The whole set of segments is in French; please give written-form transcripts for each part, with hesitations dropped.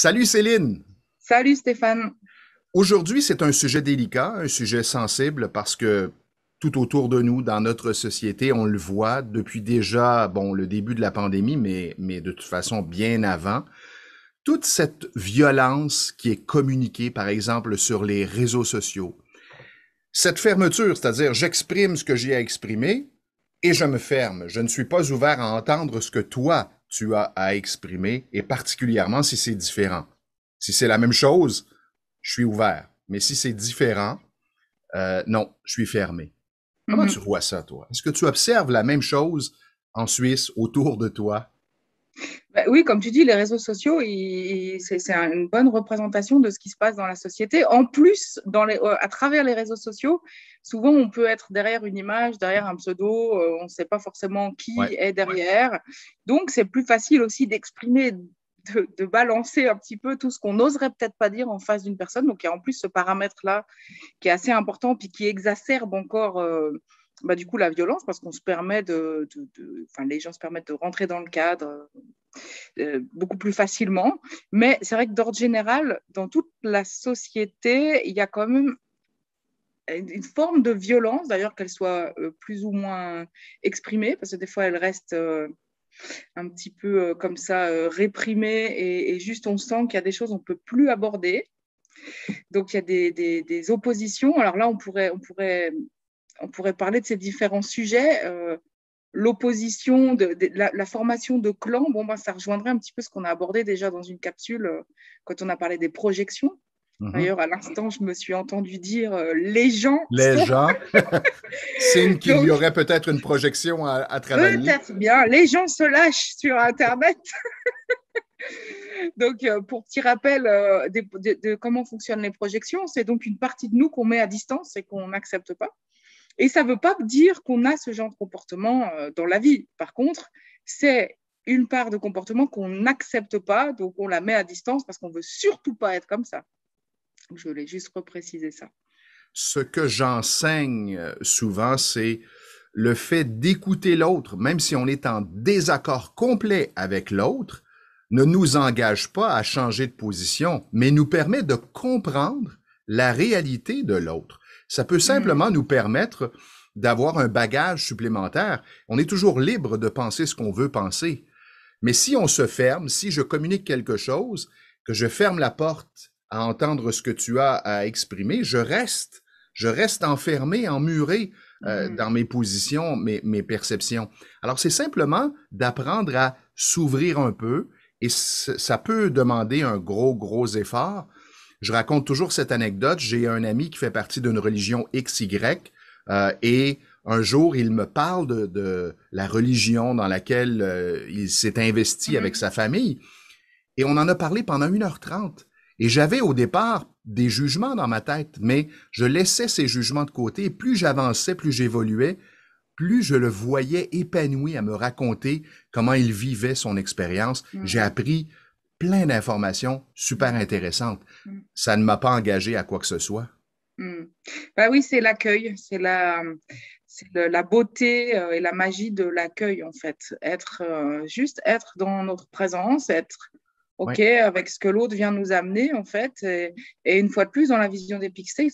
Salut Céline. Salut Stéphane. Aujourd'hui, c'est un sujet délicat, un sujet sensible parce que tout autour de nous, dans notre société, on le voit depuis déjà, bon, le début de la pandémie, mais de toute façon bien avant. Toute cette violence qui est communiquée, par exemple, sur les réseaux sociaux. Cette fermeture, c'est-à-dire j'exprime ce que j'ai à exprimer et je me ferme. Je ne suis pas ouvert à entendre ce que toi, tu as à exprimer et particulièrement si c'est différent. Si c'est la même chose, je suis ouvert. Mais si c'est différent, non, je suis fermé. Comment tu Mhm. vois ça, toi? Est-ce que tu observes la même chose en Suisse autour de toi? Oui, comme tu dis, les réseaux sociaux, c'est une bonne représentation de ce qui se passe dans la société. En plus, à travers les réseaux sociaux, souvent on peut être derrière une image, derrière un pseudo, on ne sait pas forcément Ouais. qui est derrière. Donc, c'est plus facile aussi d'exprimer, de balancer un petit peu tout ce qu'on n'oserait peut-être pas dire en face d'une personne. Donc, il y a en plus ce paramètre-là qui est assez important, puis qui exacerbe encore du coup la violence, parce qu'on se permet enfin, les gens se permettent de rentrer dans le cadre beaucoup plus facilement. Mais c'est vrai que d'ordre général, dans toute la société, il y a quand même une forme de violence, d'ailleurs qu'elle soit plus ou moins exprimée, parce que des fois elle reste un petit peu comme ça réprimée, et juste on sent qu'il y a des choses qu'on ne peut plus aborder. Donc il y a des oppositions. Alors là, on pourrait parler de ces différents sujets. L'opposition, la formation de clans, bon, ben, ça rejoindrait un petit peu ce qu'on a abordé déjà dans une capsule quand on a parlé des projections. Mhm. D'ailleurs, à l'instant, je me suis entendue dire les gens Les sont. gens, signe qu'il y Donc, aurait peut-être une projection à travailler. peut-être bien, les gens se lâchent sur Internet. Donc, pour petit rappel de comment fonctionnent les projections, c'est donc une partie de nous qu'on met à distance et qu'on n'accepte pas. Et ça ne veut pas dire qu'on a ce genre de comportement dans la vie. Par contre, c'est une part de comportement qu'on n'accepte pas, donc on la met à distance parce qu'on ne veut surtout pas être comme ça. Je voulais juste repréciser ça. Ce que j'enseigne souvent, c'est le fait d'écouter l'autre, même si on est en désaccord complet avec l'autre, ne nous engage pas à changer de position, mais nous permet de comprendre la réalité de l'autre. Ça peut Mmh. simplement nous permettre d'avoir un bagage supplémentaire. On est toujours libre de penser ce qu'on veut penser. Mais si on se ferme, si je communique quelque chose, que je ferme la porte à entendre ce que tu as à exprimer, je reste enfermé, emmuré Mmh. dans mes positions, mes perceptions. Alors, c'est simplement d'apprendre à s'ouvrir un peu et ça peut demander un gros, gros effort. Je raconte toujours cette anecdote. J'ai un ami qui fait partie d'une religion XY et un jour, il me parle de la religion dans laquelle il s'est investi avec Mmh. sa famille. Et on en a parlé pendant 1h30. Et j'avais au départ des jugements dans ma tête, mais je laissais ces jugements de côté. Et plus j'avançais, plus j'évoluais, plus je le voyais épanoui à me raconter comment il vivait son expérience. J'ai Mmh. appris plein d'informations super intéressantes. Mmh. Ça ne m'a pas engagé à quoi que ce soit. Mmh. Bah oui, c'est l'accueil, c'est la beauté et la magie de l'accueil, en fait. Juste être dans notre présence, être OK Ouais. avec ce que l'autre vient nous amener, en fait. Et une fois de plus, dans la vision des Pixels,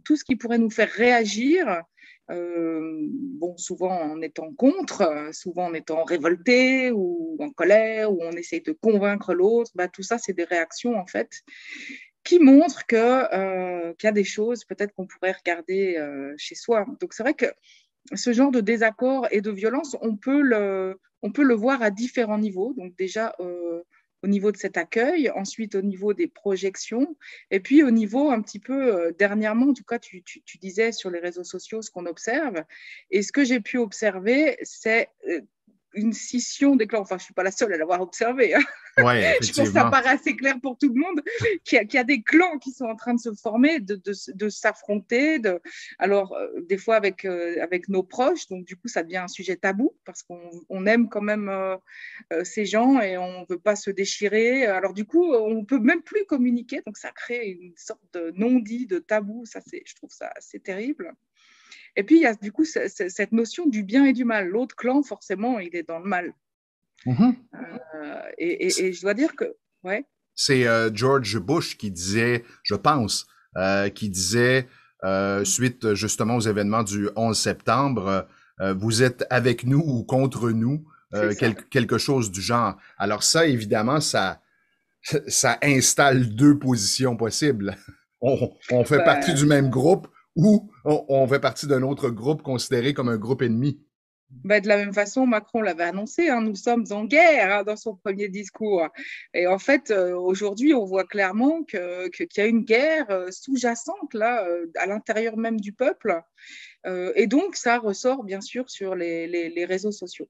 tout ce qui pourrait nous faire réagir, bon, souvent en étant contre, souvent en étant révolté ou en colère, ou on essaye de convaincre l'autre, bah, tout ça, c'est des réactions, en fait, qui montrent qu'il y a des choses peut-être qu'on pourrait regarder chez soi. Donc c'est vrai que ce genre de désaccord et de violence, on peut le voir à différents niveaux. Donc déjà au niveau de cet accueil, ensuite au niveau des projections, et puis au niveau un petit peu dernièrement, en tout cas tu disais sur les réseaux sociaux ce qu'on observe. Et ce que j'ai pu observer, c'est une scission des clans. Enfin, je ne suis pas la seule à l'avoir observé, hein. Ouais, Je pense que ça effectivement. paraît assez clair pour tout le monde qu'il y a des clans qui sont en train de se former, de s'affronter. Alors, des fois avec nos proches, donc du coup, ça devient un sujet tabou parce qu'on aime quand même ces gens et on ne veut pas se déchirer. Alors, du coup, on ne peut même plus communiquer, donc ça crée une sorte de non-dit, de tabou. Ça, je trouve ça assez terrible. Et puis, il y a du coup cette notion du bien et du mal. L'autre clan, forcément, il est dans le mal. Mhm. Et je dois dire que, ouais. C'est George Bush qui disait, je pense, qui disait, suite justement aux événements du 11 septembre, vous êtes avec nous ou contre nous, C'est ça. quelque chose du genre. Alors ça, évidemment, ça installe deux positions possibles. On fait partie Bah, du même groupe ou on fait partie d'un autre groupe considéré comme un groupe ennemi. de la même façon, Macron l'avait annoncé, hein, nous sommes en guerre hein, dans son premier discours. Et en fait, aujourd'hui, on voit clairement qu'il y a une guerre sous-jacente là, à l'intérieur même du peuple. Et donc, ça ressort bien sûr sur les réseaux sociaux.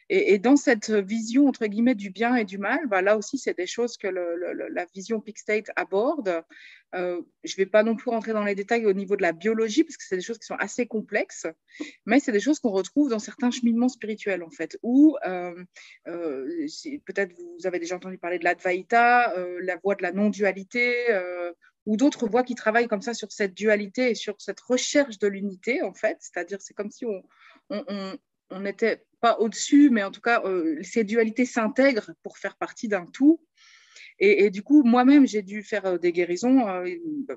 Et dans cette vision, entre guillemets, du bien et du mal, bah, là aussi, c'est des choses que la vision Peak State aborde. Je ne vais pas non plus rentrer dans les détails au niveau de la biologie, parce que c'est des choses qui sont assez complexes, mais c'est des choses qu'on retrouve dans certains cheminements spirituels, en fait, où peut-être vous avez déjà entendu parler de l'Advaita, la voie de la non-dualité, ou d'autres voix qui travaillent comme ça sur cette dualité et sur cette recherche de l'unité, en fait. C'est-à-dire, c'est comme si on n'était pas au-dessus, mais en tout cas, ces dualités s'intègrent pour faire partie d'un tout. Et du coup, moi-même, j'ai dû faire des guérisons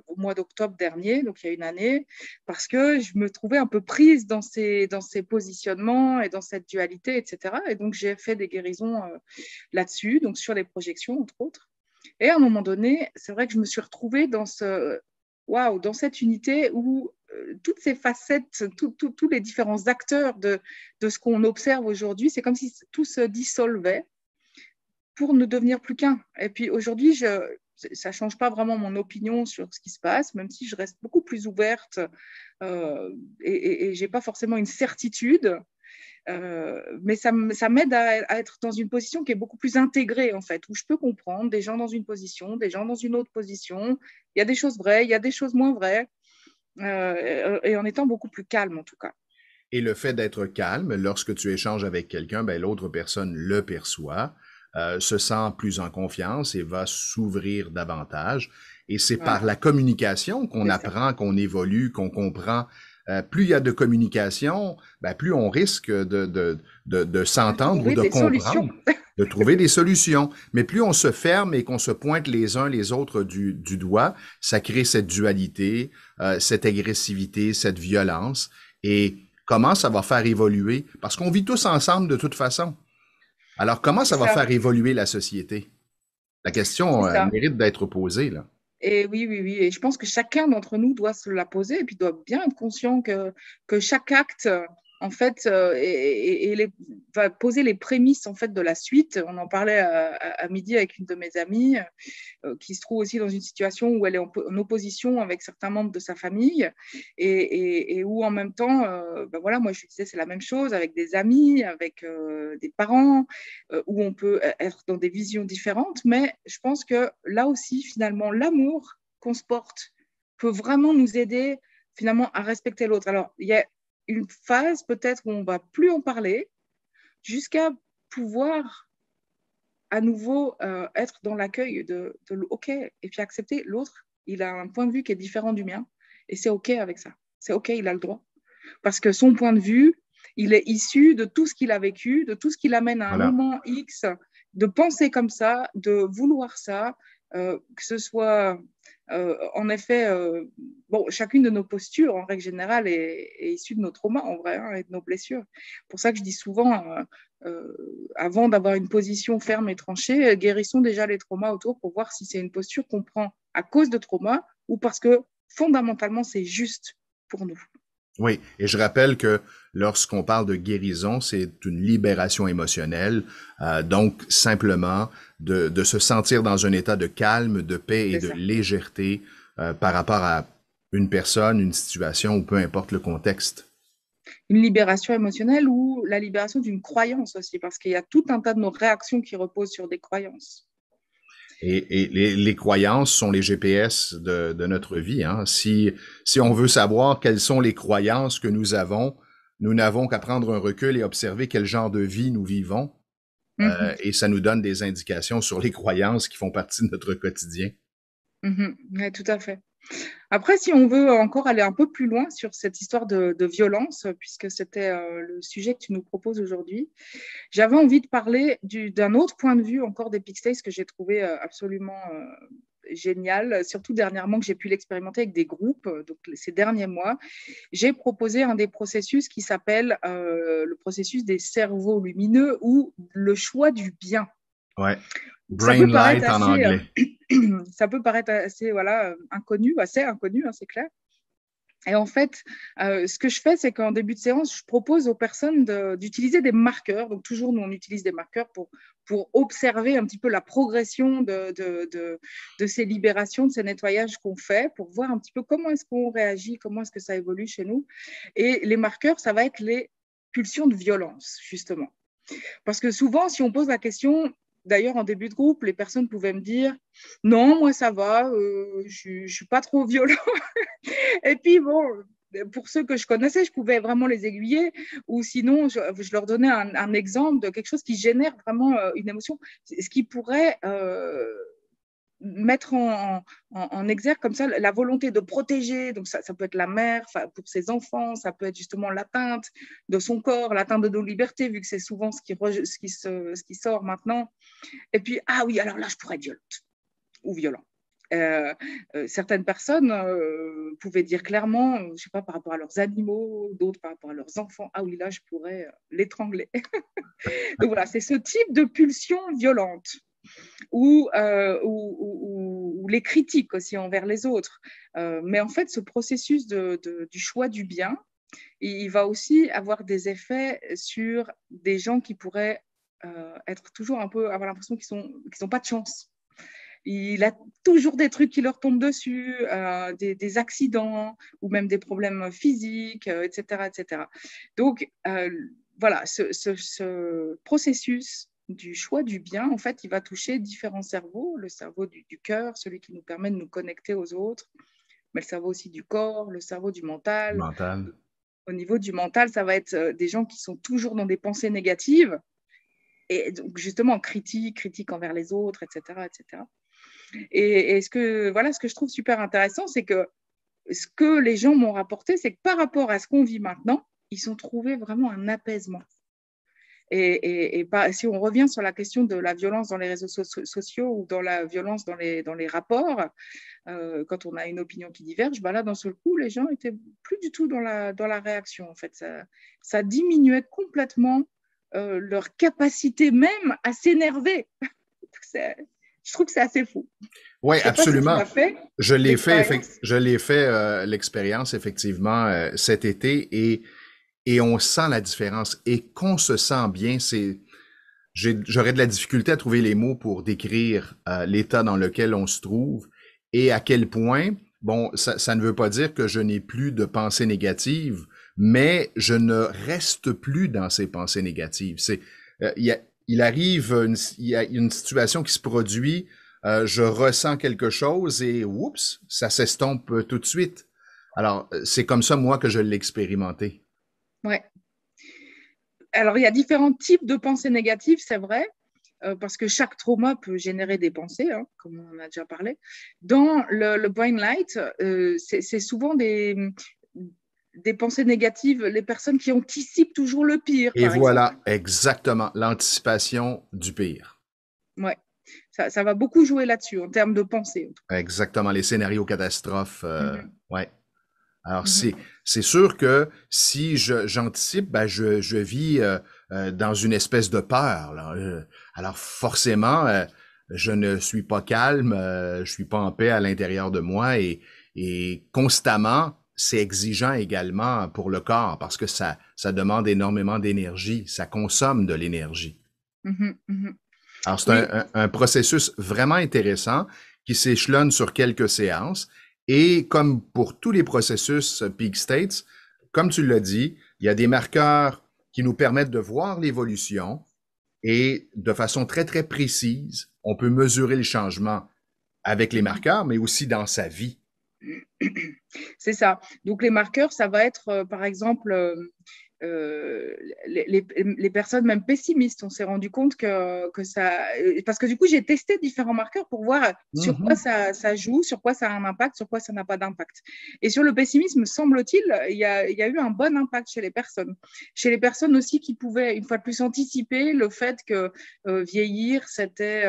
au mois d'octobre dernier, donc il y a une année, parce que je me trouvais un peu prise dans ces positionnements et dans cette dualité, etc. Et donc, j'ai fait des guérisons là-dessus, donc sur les projections, entre autres. Et à un moment donné, c'est vrai que je me suis retrouvée dans cette unité où toutes ces facettes, tous les différents acteurs de ce qu'on observe aujourd'hui, c'est comme si tout se dissolvait pour ne devenir plus qu'un. Et puis aujourd'hui, ça ne change pas vraiment mon opinion sur ce qui se passe, même si je reste beaucoup plus ouverte et je n'ai pas forcément une certitude. Mais ça m'aide à être dans une position qui est beaucoup plus intégrée, en fait, où je peux comprendre des gens dans une position, des gens dans une autre position. Il y a des choses vraies, il y a des choses moins vraies, et en étant beaucoup plus calme, en tout cas. Et le fait d'être calme, lorsque tu échanges avec quelqu'un, ben, l'autre personne le perçoit, se sent plus en confiance et va s'ouvrir davantage. Et c'est par Voilà, la communication qu'on c'est ça. apprend, qu'on évolue, qu'on comprend. Plus il y a de communication, ben, plus on risque de s'entendre ou Trouver de des solutions. comprendre, de trouver des solutions. Mais plus on se ferme et qu'on se pointe les uns les autres du doigt, ça crée cette dualité, cette agressivité, cette violence. Et comment ça va faire évoluer? Parce qu'on vit tous ensemble de toute façon. Alors, comment C'est ça va ça, faire évoluer la société? La c'est question ça. mérite d'être posée, là. Et oui, oui, oui. Et je pense que chacun d'entre nous doit se la poser et puis doit bien être conscient que chaque acte, en fait, va poser les prémices en fait de la suite. On en parlait à midi avec une de mes amies qui se trouve aussi dans une situation où elle est en opposition avec certains membres de sa famille et où en même temps, ben voilà, moi je lui disais c'est la même chose avec des amis, avec des parents, où on peut être dans des visions différentes, mais je pense que là aussi, finalement, l'amour qu'on se porte peut vraiment nous aider finalement à respecter l'autre. Alors, il y a une phase peut-être où on va plus en parler jusqu'à pouvoir à nouveau être dans l'accueil de OK et puis accepter l'autre. Il a un point de vue qui est différent du mien et c'est OK avec ça. C'est OK, il a le droit. Parce que son point de vue, il est issu de tout ce qu'il a vécu, de tout ce qui l'amène à un Voilà. moment X, de penser comme ça, de vouloir ça, que ce soit en effet, bon, chacune de nos postures, en règle générale, est issue de nos traumas, en vrai, hein, et de nos blessures. C'est pour ça que je dis souvent, avant d'avoir une position ferme et tranchée, guérissons déjà les traumas autour pour voir si c'est une posture qu'on prend à cause de traumas ou parce que fondamentalement, c'est juste pour nous. Oui, et je rappelle que lorsqu'on parle de guérison, c'est une libération émotionnelle, donc simplement de se sentir dans un état de calme, de paix et C'est de ça. légèreté par rapport à une personne, une situation ou peu importe le contexte. Une libération émotionnelle ou la libération d'une croyance aussi, parce qu'il y a tout un tas de nos réactions qui reposent sur des croyances. Et les croyances sont les GPS de notre vie. Hein. Si on veut savoir quelles sont les croyances que nous n'avons qu'à prendre un recul et observer quel genre de vie nous vivons. Mhm, Et ça nous donne des indications sur les croyances qui font partie de notre quotidien. mhm, ouais, tout à fait. Après, si on veut encore aller un peu plus loin sur cette histoire de violence, puisque c'était le sujet que tu nous proposes aujourd'hui, j'avais envie de parler d'un autre point de vue encore des Peak States que j'ai trouvé absolument génial, surtout dernièrement que j'ai pu l'expérimenter avec des groupes, donc ces derniers mois. J'ai proposé un des processus qui s'appelle le processus des cerveaux lumineux ou le choix du bien. Ouais. Ça Brain peut paraître light en assez, anglais. ça peut paraître assez voilà, inconnu, assez inconnu, hein, c'est clair. Et en fait, ce que je fais, c'est qu'en début de séance, je propose aux personnes d'utiliser des marqueurs. Donc, toujours, nous, on utilise des marqueurs pour observer un petit peu la progression de ces libérations, de ces nettoyages qu'on fait, pour voir un petit peu comment est-ce qu'on réagit, comment est-ce que ça évolue chez nous. Et les marqueurs, ça va être les pulsions de violence, justement. Parce que souvent, si on pose la question, d'ailleurs, en début de groupe, les personnes pouvaient me dire non, moi ça va, je ne suis pas trop violent. Et puis, bon, pour ceux que je connaissais, je pouvais vraiment les aiguiller, ou sinon, je leur donnais un exemple de quelque chose qui génère vraiment une émotion, ce qui pourrait mettre en exergue comme ça la volonté de protéger. Donc, ça peut être la mère pour ses enfants, ça peut être justement l'atteinte de son corps, l'atteinte de nos libertés, vu que c'est souvent ce qui sort maintenant. Et puis, ah oui, alors là, je pourrais être violente ou violent. Certaines personnes pouvaient dire clairement, je ne sais pas, par rapport à leurs animaux, d'autres par rapport à leurs enfants, ah oui, là, je pourrais l'étrangler. Donc voilà, c'est ce type de pulsion violente ou les critiques aussi envers les autres. Mais en fait, ce processus du choix du bien, il va aussi avoir des effets sur des gens qui pourraient être toujours un peu, avoir l'impression qu'ils n'ont pas de chance. Il a toujours des trucs qui leur tombent dessus, des accidents ou même des problèmes physiques, etc., etc. Donc, voilà, ce processus du choix du bien, en fait, il va toucher différents cerveaux, le cerveau du cœur, celui qui nous permet de nous connecter aux autres, mais le cerveau aussi du corps, le cerveau du mental. Mental. Au niveau du mental, ça va être des gens qui sont toujours dans des pensées négatives et donc justement critiques envers les autres, etc., etc. Et voilà, ce que je trouve super intéressant, c'est que ce que les gens m'ont rapporté, c'est que par rapport à ce qu'on vit maintenant, ils ont trouvé vraiment un apaisement. Si on revient sur la question de la violence dans les réseaux sociaux ou dans la violence dans les rapports, quand on a une opinion qui diverge, bah là, d'un seul coup, les gens étaient plus du tout dans la réaction. En fait, ça diminuait complètement leur capacité même à s'énerver. Je trouve que c'est assez fou. Oui, Je ne sais pas si tu absolument. l'as fait, Je l'ai fait, l'expérience. je l'ai fait l'expérience effectivement cet été et on sent la différence et qu'on se sent bien. J'aurais de la difficulté à trouver les mots pour décrire l'état dans lequel on se trouve et à quel point, bon, ça ne veut pas dire que je n'ai plus de pensées négatives, mais je ne reste plus dans ces pensées négatives. Il arrive, il y a une situation qui se produit, je ressens quelque chose et oups, ça s'estompe tout de suite. Alors, c'est comme ça, moi, que je l'ai expérimenté. Ouais. Alors, il y a différents types de pensées négatives, c'est vrai, parce que chaque trauma peut générer des pensées, hein, comme on en a déjà parlé. Dans le brain light, c'est souvent des pensées négatives, les personnes qui anticipent toujours le pire, Et par exemple. voilà, exactement, l'anticipation du pire. Ouais. Ça va beaucoup jouer là-dessus, en termes de pensée. Exactement, les scénarios catastrophes. Mhm. Ouais. Alors, Mhm. c'est sûr que si j'anticipe, ben je vis dans une espèce de peur. Là. Alors, forcément, je ne suis pas calme, je suis pas en paix à l'intérieur de moi et constamment, c'est exigeant également pour le corps parce que ça demande énormément d'énergie, ça consomme de l'énergie. Mhm. Mhm. Alors, c'est Oui, un processus vraiment intéressant qui s'échelonne sur quelques séances. Et comme pour tous les processus Peak States, comme tu l'as dit, il y a des marqueurs qui nous permettent de voir l'évolution et de façon très, très précise, on peut mesurer le changement avec les mhm. marqueurs, mais aussi dans sa vie. C'est ça. Donc, les marqueurs, ça va être, par exemple, les personnes même pessimistes. On s'est rendu compte que ça... Parce que du coup, j'ai testé différents marqueurs pour voir sur quoi Mhm. ça joue, sur quoi ça a un impact, sur quoi ça n'a pas d'impact. Et sur le pessimisme, semble-t-il, il y a eu un bon impact chez les personnes. Chez les personnes aussi qui pouvaient, une fois de plus, anticiper le fait que vieillir, c'était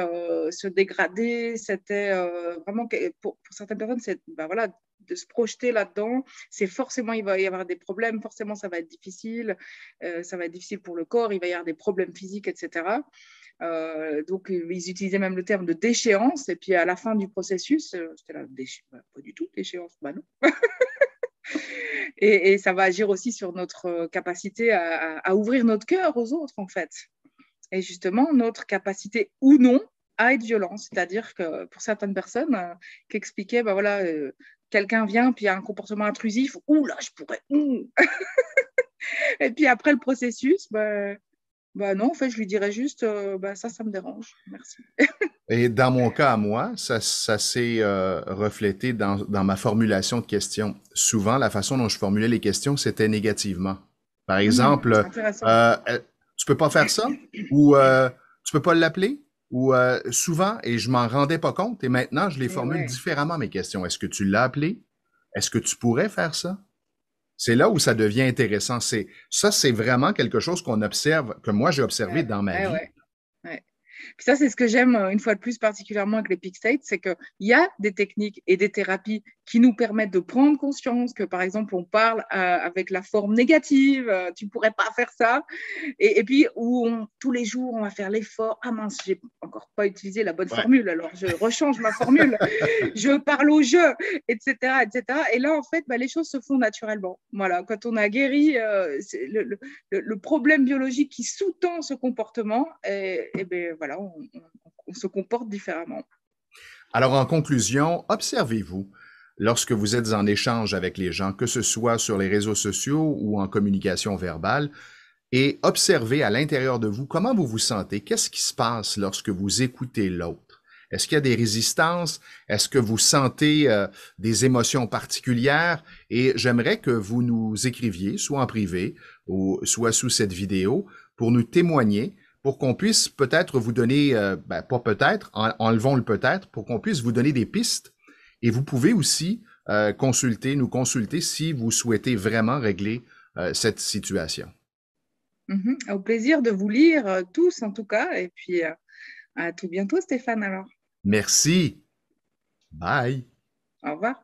se dégrader, c'était vraiment... Pour certaines personnes, c'est... Ben voilà, de se projeter là-dedans, c'est forcément, il va y avoir des problèmes, forcément, ça va être difficile, ça va être difficile pour le corps, il va y avoir des problèmes physiques, etc. Donc, ils utilisaient même le terme de déchéance, et puis à la fin du processus, j'étais là, pas du tout, déchéance, bah non. Et ça va agir aussi sur notre capacité à ouvrir notre cœur aux autres, en fait. Et justement, notre capacité ou non à être violent. C'est-à-dire que pour certaines personnes qui expliquaient, ben voilà, quelqu'un vient, puis il y a un comportement intrusif, ouh là, je pourrais. Et puis après le processus, ben non, en fait, je lui dirais juste, ben ça me dérange. Merci. Et dans mon cas à moi, ça s'est reflété dans ma formulation de questions. Souvent, la façon dont je formulais les questions, c'était négativement. Par exemple, Intéressant. tu peux pas faire ça? Ou tu peux pas l'appeler? Ou souvent, et je m'en rendais pas compte, et maintenant, je les Et formule ouais. différemment, mes questions. Est-ce que tu l'as appelé? Est-ce que tu pourrais faire ça? C'est là où ça devient intéressant. C'est vraiment quelque chose qu'on observe, que moi j'ai observé Ouais, dans ma ouais, vie. ouais. Ouais. Puis ça, c'est ce que j'aime une fois de plus particulièrement avec les Peak States, c'est qu'il y a des techniques et des thérapies qui nous permettent de prendre conscience que, par exemple, on parle avec la forme négative, tu ne pourrais pas faire ça. Et puis, tous les jours, on va faire l'effort. Ah mince, j'ai encore pas utilisé la bonne Ouais. formule, alors je rechange ma formule. Je parle au jeu, etc., etc. Et là, en fait, bah, les choses se font naturellement. Voilà, quand on a guéri le problème biologique qui sous-tend ce comportement, et ben voilà, on se comporte différemment. Alors, en conclusion, observez-vous lorsque vous êtes en échange avec les gens, que ce soit sur les réseaux sociaux ou en communication verbale, et observez à l'intérieur de vous comment vous vous sentez. Qu'est-ce qui se passe lorsque vous écoutez l'autre? Est-ce qu'il y a des résistances? Est-ce que vous sentez des émotions particulières? Et j'aimerais que vous nous écriviez, soit en privé ou soit sous cette vidéo, pour nous témoigner, pour qu'on puisse peut-être vous donner, pas peut-être, enlevons le peut-être, pour qu'on puisse vous donner des pistes. Et vous pouvez aussi nous consulter si vous souhaitez vraiment régler cette situation. Au plaisir de vous lire tous, en tout cas. Et puis, à tout bientôt, Stéphane, alors. Merci. Bye. Au revoir.